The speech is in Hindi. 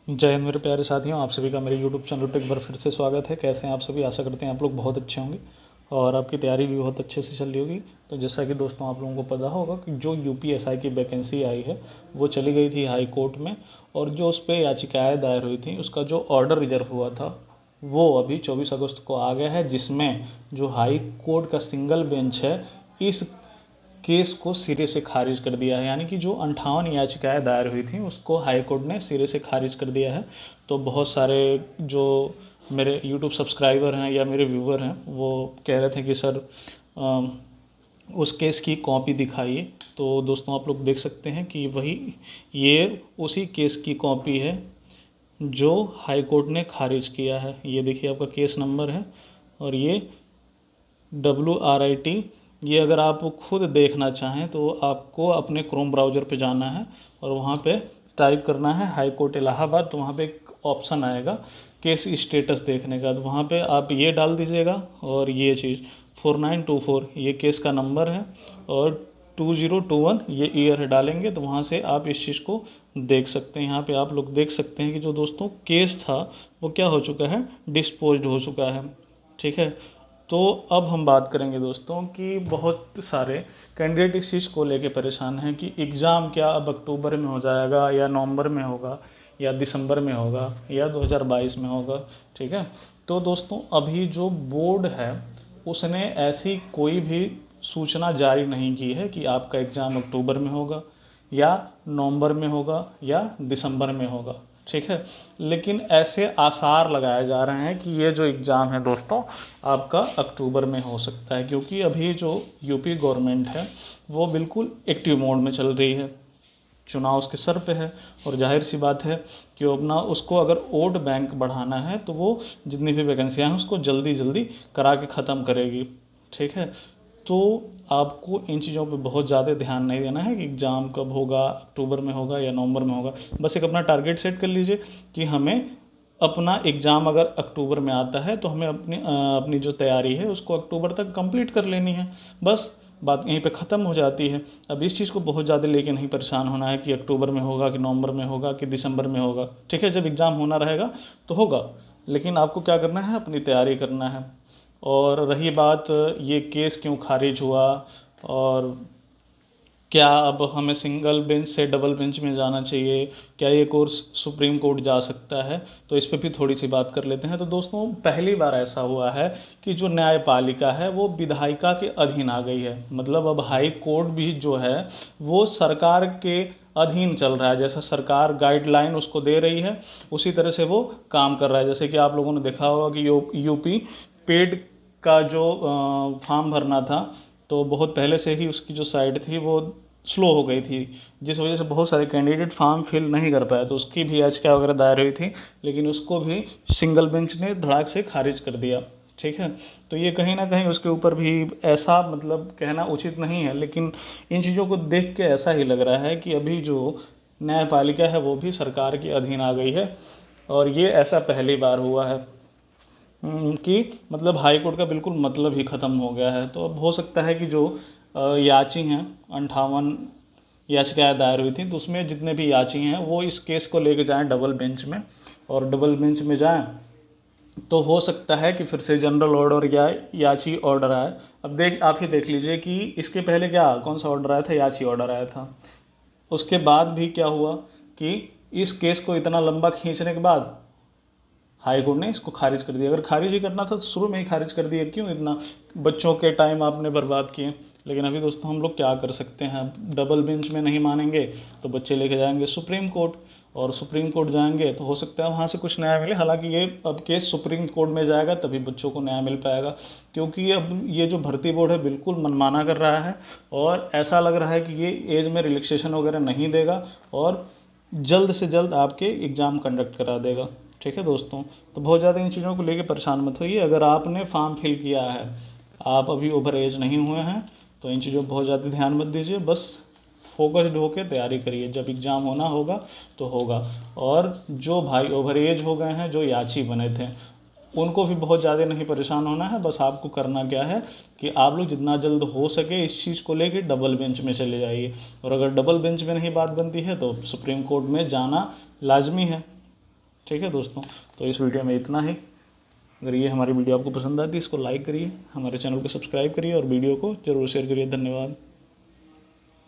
जय हिंद मेरे प्यारे साथियों, आप सभी का मेरे यूट्यूब चैनल पर एक बार फिर से स्वागत है। कैसे हैं आप सभी? आशा करते हैं आप लोग बहुत अच्छे होंगे और आपकी तैयारी भी बहुत अच्छे से चल रही होगी। तो जैसा कि दोस्तों आप लोगों को पता होगा कि जो यूपीएसआई की वैकेंसी आई है वो चली गई थी हाई कोर्ट में, और जो उस पर याचिकाएँ दायर हुई थी उसका जो ऑर्डर रिजर्व हुआ था वो अभी 24 अगस्त को आ गया है, जिसमें जो हाई कोर्ट का सिंगल बेंच है इस केस को सिरे से खारिज कर दिया है। यानी कि जो 58 याचिकाएं दायर हुई थी उसको हाई कोर्ट ने सिरे से खारिज कर दिया है। तो बहुत सारे जो मेरे यूट्यूब सब्सक्राइबर हैं या मेरे व्यूवर हैं वो कह रहे थे कि सर उस केस की कॉपी दिखाइए। तो दोस्तों आप लोग देख सकते हैं कि ये उसी केस की कॉपी है जो हाई कोर्ट ने खारिज किया है। ये देखिए आपका केस नंबर है और ये WRIT। ये अगर आप खुद देखना चाहें तो आपको अपने क्रोम ब्राउज़र पे जाना है और वहाँ पे टाइप करना है हाई कोर्ट इलाहाबाद। तो वहाँ पे एक ऑप्शन आएगा केस स्टेटस देखने का, तो वहाँ पे आप ये डाल दीजिएगा और ये चीज़ 4924 ये केस का नंबर है और 2021 ये ईयर डालेंगे तो वहाँ से आप इस चीज़ को देख सकते हैं। यहाँ पे आप लोग देख सकते हैं कि जो दोस्तों केस था वो क्या हो चुका है, डिस्पोज्ड हो चुका है। ठीक है, तो अब हम बात करेंगे दोस्तों कि बहुत सारे कैंडिडेट इस चीज़ को लेके परेशान हैं कि एग्ज़ाम क्या अब अक्टूबर में हो जाएगा या नवंबर में होगा या दिसंबर में होगा या 2022 में होगा। ठीक है, तो दोस्तों अभी जो बोर्ड है उसने ऐसी कोई भी सूचना जारी नहीं की है कि आपका एग्ज़ाम अक्टूबर में होगा या नवंबर में होगा या दिसंबर में होगा। ठीक है, लेकिन ऐसे आसार लगाए जा रहे हैं कि ये जो एग्ज़ाम है दोस्तों आपका अक्टूबर में हो सकता है, क्योंकि अभी जो यूपी गवर्नमेंट है वो बिल्कुल एक्टिव मोड में चल रही है। चुनाव उसके सर पे है और जाहिर सी बात है कि अपना उसको अगर वोट बैंक बढ़ाना है तो वो जितनी भी वैकेंसियाँ हैं उसको जल्दी जल्दी करा के ख़त्म करेगी। ठीक है, तो आपको इन चीज़ों पे बहुत ज़्यादा ध्यान नहीं देना है कि एग्ज़ाम कब होगा, अक्टूबर में होगा या नवंबर में होगा। बस एक अपना टारगेट सेट कर लीजिए कि हमें अपना एग्ज़ाम अगर अक्टूबर में आता है तो हमें अपनी जो तैयारी है उसको अक्टूबर तक कंप्लीट कर लेनी है। बस बात यहीं पे ख़त्म हो जाती है। अब इस चीज़ को बहुत ज़्यादा लेके नहीं परेशान होना है कि अक्टूबर में होगा कि नवंबर में होगा कि दिसंबर में होगा। ठीक है, जब एग्ज़ाम होना रहेगा तो होगा, लेकिन आपको क्या करना है, अपनी तैयारी करना है। और रही बात ये केस क्यों खारिज हुआ और क्या अब हमें सिंगल बेंच से डबल बेंच में जाना चाहिए, क्या ये कोर्स सुप्रीम कोर्ट जा सकता है, तो इस पर भी थोड़ी सी बात कर लेते हैं। तो दोस्तों पहली बार ऐसा हुआ है कि जो न्यायपालिका है वो विधायिका के अधीन आ गई है। मतलब अब हाई कोर्ट भी जो है वो सरकार के अधीन चल रहा है। जैसा सरकार गाइडलाइन उसको दे रही है उसी तरह से वो काम कर रहा है। जैसे कि आप लोगों ने देखा होगा कि यूपी पेड का जो फॉर्म भरना था तो बहुत पहले से ही उसकी जो साइट थी वो स्लो हो गई थी, जिस वजह से बहुत सारे कैंडिडेट फॉर्म फिल नहीं कर पाए। तो उसकी भी याचिका वगैरह दायर हुई थी, लेकिन उसको भी सिंगल बेंच ने धड़ाक से खारिज कर दिया। ठीक है, तो ये कहीं ना कहीं उसके ऊपर भी ऐसा मतलब कहना उचित नहीं है, लेकिन इन चीज़ों को देख के ऐसा ही लग रहा है कि अभी जो न्यायपालिका है वो भी सरकार के अधीन आ गई है। और ये ऐसा पहली बार हुआ है कि मतलब हाई कोर्ट का बिल्कुल मतलब ही ख़त्म हो गया है। तो अब हो सकता है कि जो याची हैं 58 याचिकाएँ दायर हुई थी तो उसमें जितने भी याची हैं वो इस केस को लेके जाएं डबल बेंच में, और डबल बेंच में जाएं तो हो सकता है कि फिर से जनरल ऑर्डर या याची ऑर्डर आए। अब आप ही देख लीजिए कि इसके पहले क्या कौन सा ऑर्डर आया था, याची ऑर्डर आया था। उसके बाद भी क्या हुआ कि इस केस को इतना लंबा खींचने के बाद हाई कोर्ट ने इसको खारिज कर दिया। अगर खारिज ही करना था तो शुरू में ही खारिज कर दिया, क्यों इतना बच्चों के टाइम आपने बर्बाद किए। लेकिन अभी दोस्तों हम लोग क्या कर सकते हैं, डबल बेंच में नहीं मानेंगे तो बच्चे लेके जाएंगे सुप्रीम कोर्ट, और सुप्रीम कोर्ट जाएंगे तो हो सकता है वहाँ से कुछ न्याय मिले। हालांकि ये अब केस सुप्रीम कोर्ट में जाएगा तभी बच्चों को न्याय मिल पाएगा, क्योंकि अब ये जो भर्ती बोर्ड है बिल्कुल मनमाना कर रहा है और ऐसा लग रहा है कि ये एज में रिलैक्सेशन वगैरह नहीं देगा और जल्द से जल्द आपके एग्ज़ाम कंडक्ट करा देगा। ठीक है दोस्तों, तो बहुत ज़्यादा इन चीज़ों को लेके परेशान मत होइए। अगर आपने फॉर्म फिल किया है, आप अभी ओवर एज नहीं हुए हैं, तो इन चीज़ों पर बहुत ज़्यादा ध्यान मत दीजिए। बस फोकस्ड होकर तैयारी करिए, जब एग्ज़ाम होना होगा तो होगा। और जो भाई ओवर एज हो गए हैं, जो याची बने थे, उनको भी बहुत ज़्यादा नहीं परेशान होना है। बस आपको करना क्या है कि आप लोग जितना जल्द हो सके इस चीज़ को लेके डबल बेंच में चले जाइए, और अगर डबल बेंच में नहीं बात बनती है तो सुप्रीम कोर्ट में जाना लाजमी है। ठीक है दोस्तों, तो इस वीडियो में इतना ही। अगर ये हमारी वीडियो आपको पसंद आती है इसको लाइक करिए, हमारे चैनल को सब्सक्राइब करिए और वीडियो को ज़रूर शेयर करिए। धन्यवाद।